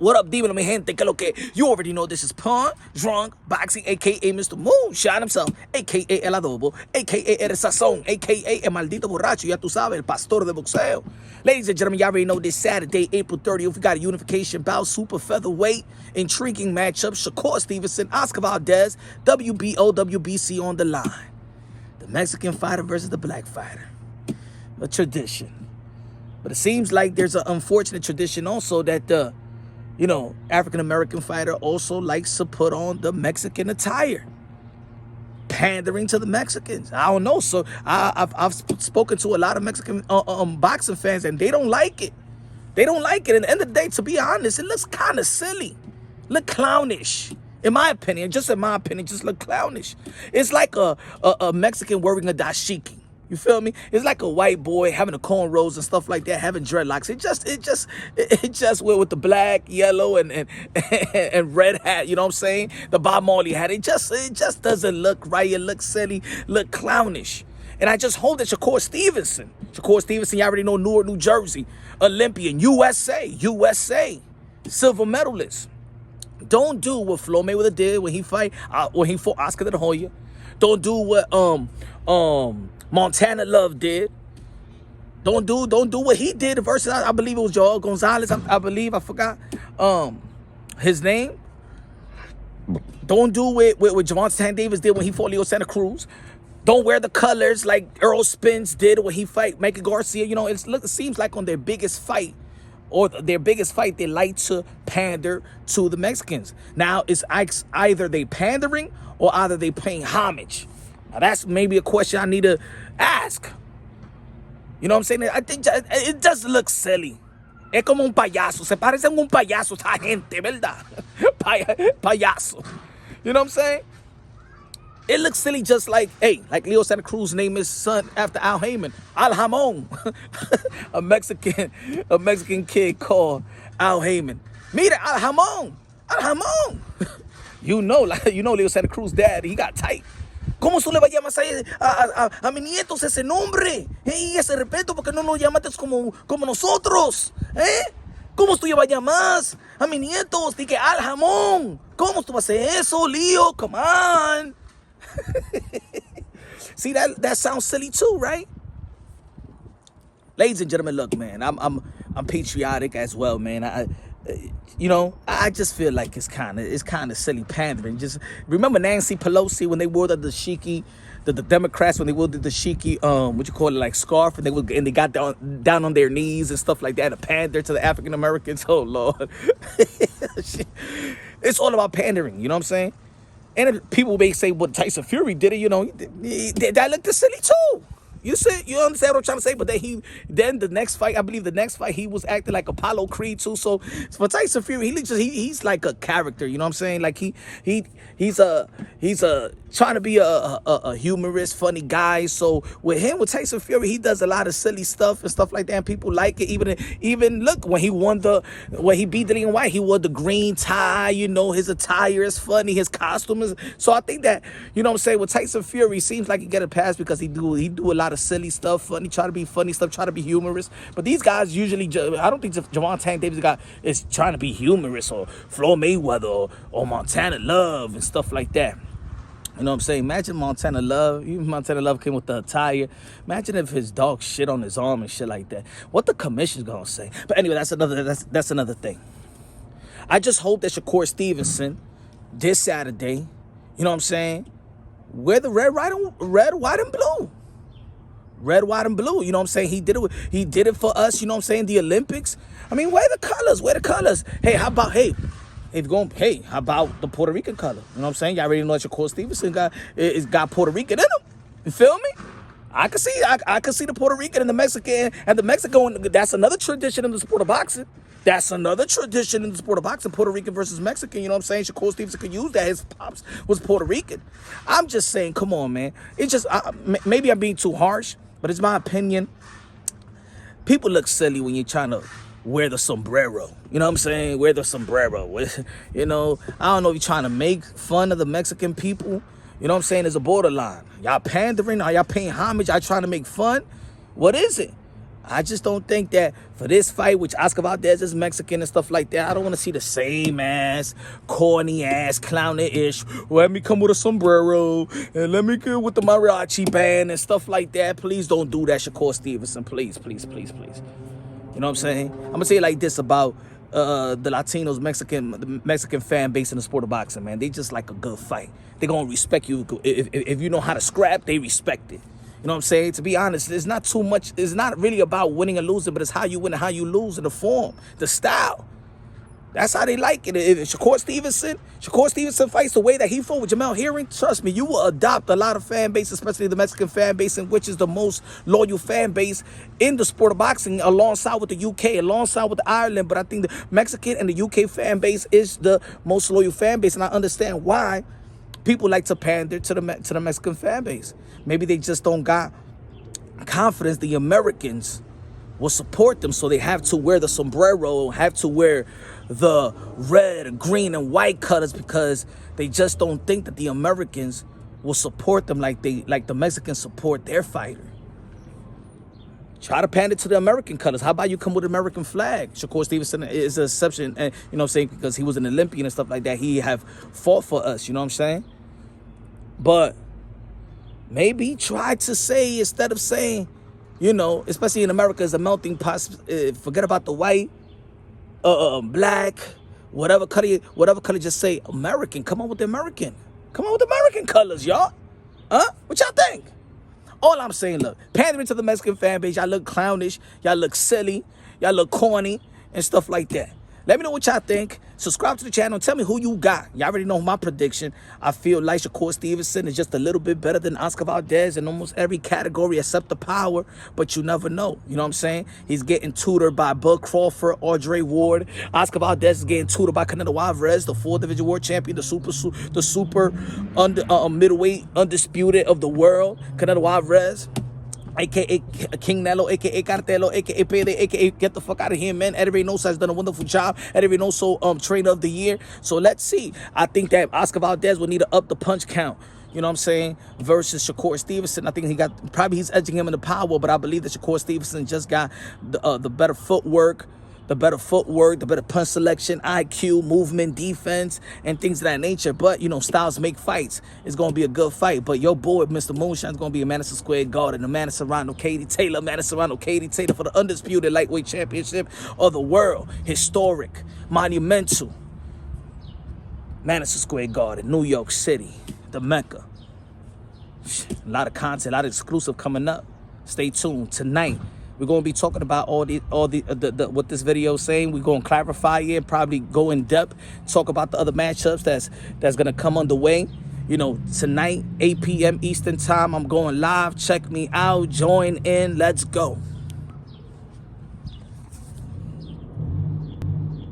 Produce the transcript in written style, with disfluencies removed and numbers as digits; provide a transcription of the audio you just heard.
What up, dímelo, mi gente? Que lo que? You already know this is Pun Drunk Boxing, a.k.a. Mr. Moonshine himself, a.k.a. El Adobo, a.k.a. El Sazón, a.k.a. El Maldito Borracho, ya tú sabes, el Pastor de Boxeo. Ladies and gentlemen, y'all already know this Saturday, April 30th, we got a unification bout, super featherweight, intriguing matchup, Shakur Stevenson, Oscar Valdez, WBO, WBC on the line. The Mexican fighter versus the black fighter. A tradition. But it seems like there's an unfortunate tradition also that the African-American fighter also likes to put on the Mexican attire, pandering to the Mexicans. I don't know. So I've spoken to a lot of Mexican boxing fans, and they don't like it. They don't like it. And at the end of the day, to be honest, it looks kind of silly. Look clownish. In my opinion, just look clownish. It's like a Mexican wearing a dashiki. You feel me? It's like a white boy having the cornrows and stuff like that, having dreadlocks. It just went with the black, yellow, and red hat. You know what I'm saying? The Bob Marley hat. It just doesn't look right. It looks silly, look clownish. And I just hope that Shakur Stevenson, you already know, Newark, New Jersey, Olympian, USA, silver medalist. Don't do what Floyd Mayweather did when he fought Oscar de la Hoya. Don't do what Montana Love did. Don't do what he did versus, I believe it was Joel Gonzalez. I forgot his name. Don't do what Javante Davis did when he fought Leo Santa Cruz. Don't wear the colors like Earl Spence did when he fought Mikey Garcia. You know, it seems like on their biggest fight, they like to pander to the Mexicans. Now, it's either they pandering or either they paying homage. Now, that's maybe a question I need to ask. You know what I'm saying? I think it does look silly. Es como un payaso. Se parecen un payaso esta gente, ¿verdad? Payaso. You know what I'm saying? It looks silly just like Leo Santa Cruz named his son after Al Heyman. Al Jamon. a Mexican kid called Al Heyman. Mira, Al Jamon. Al Jamon. You know Leo Santa Cruz dad, he got tight. ¿Cómo tú le vas a llamar a mi nietos ese nombre? Y ese respeto, porque no nos llamaste como nosotros. ¿Cómo tú le vas a llamar a mis nietos? Dije, Al Jamón. ¿Cómo tú vas a hacer eso, Leo? Come on. See, that sounds silly too, right? Ladies and gentlemen, look, man, I'm patriotic as well, man. I just feel like it's kind of silly pandering. Just remember Nancy Pelosi when they wore the dashiki, the Democrats when they wore the dashiki, like scarf, and they got down on their knees and stuff like that to pander to the African Americans. Oh Lord, it's all about pandering. You know what I'm saying? And people may say, well, Tyson Fury did it. That looked silly too. You understand what I'm trying to say? But then the next fight, I believe he was acting like Apollo Creed too. So for Tyson Fury, he's like a character. You know what I'm saying? Like he's trying to be a humorous, funny guy. So with Tyson Fury, he does a lot of silly stuff and stuff like that. And people like it. Even look when he beat Dillian White, he wore the green tie. His attire is funny. His costume is. So I think that what I'm saying with Tyson Fury, seems like he get a pass because he do a lot of silly stuff, try to be funny stuff, try to be humorous. But these guys usually, I don't think Javante Davis is trying to be humorous, or Floyd Mayweather or Montana Love and stuff like that. You know what I'm saying? Imagine Montana Love came with the attire. Imagine if his dog shit on his arm and shit like that. What the commission's gonna say? But anyway, that's another thing. I just hope that Shakur Stevenson this Saturday, you know what I'm saying, wear the red, white, and blue. Red, white, and blue. You know what I'm saying? He did it for us, you know what I'm saying? The Olympics. I mean, wear the colors. Hey, how about the Puerto Rican color? You know what I'm saying? Y'all already know that Shakur Stevenson got Puerto Rican in him. You feel me? I can see the Puerto Rican and the Mexican that's another tradition in the sport of boxing. Puerto Rican versus Mexican. You know what I'm saying? Shakur Stevenson could use that. His pops was Puerto Rican. I'm just saying, come on, man. It's just, maybe I'm being too harsh, but it's my opinion. People look silly when you're trying to wear the sombrero. You know what I'm saying? Wear the sombrero. I don't know if you're trying to make fun of the Mexican people. You know what I'm saying? There's a borderline. Y'all pandering? Are y'all paying homage? Y'all trying to make fun? What is it? I just don't think that for this fight, which Oscar Valdez is Mexican and stuff like that, I don't want to see the same ass, corny ass, clownish. Let me come with a sombrero and let me go with the mariachi band and stuff like that. Please don't do that, Shakur Stevenson. Please, please, please, please. You know what I'm saying? I'm gonna say it like this about the Latinos, the Mexican fan base in the sport of boxing, man. They just like a good fight. They gonna respect you. If you know how to scrap, they respect it. You know what I'm saying? To be honest, it's not too much. It's not really about winning or losing, but it's how you win and how you lose, in the form, the style. That's how they like it. If Shakur Stevenson fights the way that he fought with Jamel Herring, trust me, you will adopt a lot of fan base, especially the Mexican fan base, which is the most loyal fan base in the sport of boxing, alongside with the UK, alongside with Ireland. But I think the Mexican and the UK fan base is the most loyal fan base, and I understand why people like to pander to the Mexican fan base. Maybe they just don't got confidence the Americans will support them, so they have to wear the sombrero, have to wear the red, green, and white colors, because they just don't think that the Americans will support them like the Mexicans support their fighter. Try to pander to the American colors. How about you come with an American flag? Shakur Stevenson is an exception, and you know what I'm saying, because he was an Olympian and stuff like that. He have fought for us, you know what I'm saying? But maybe try to say, instead of saying, you know, especially in America, is a melting pot. Forget about the white, black, whatever color. Just say American. Come on with the American. Come on with the American colors, y'all. Huh? What y'all think? All I'm saying, look, pandering to the Mexican fan base, y'all look clownish, y'all look silly, y'all look corny, and stuff like that. Let me know what y'all think. Subscribe to the channel. Tell me who you got. Y'all already know my prediction. I feel like Shakur Stevenson is just a little bit better than Oscar Valdez in almost every category except the power. But you never know. You know what I'm saying? He's getting tutored by Bud Crawford, Andre Ward. Oscar Valdez is getting tutored by Canelo Alvarez, the 4th division world champion, the super middleweight undisputed of the world, Canelo Alvarez. A.K.A. King Nello, A.K.A. Cartelo, A.K.A. Pele, A.K.A. get the fuck out of here, man. Everybody knows has done a wonderful job. Everybody knows trainer of the year. So let's see. I think that Oscar Valdez will need to up the punch count. You know what I'm saying? Versus Shakur Stevenson. I think he's edging him in the power, but I believe that Shakur Stevenson just got the better footwork, the better punch selection, IQ, movement, defense, and things of that nature. But, you know, styles make fights. It's going to be a good fight. But your boy, Mr. Moonshine's going to be a Madison Square Garden, the Madison Serrano Katie Taylor for the undisputed lightweight championship of the world. Historic, monumental. Madison Square Garden, New York City, the Mecca. A lot of content, a lot of exclusive coming up. Stay tuned. Tonight, we're going to be talking about all the what this video is saying. We're going to clarify it, probably go in depth, talk about the other matchups that's going to come underway. You know, tonight, 8 p.m. Eastern time, I'm going live. Check me out. Join in. Let's go.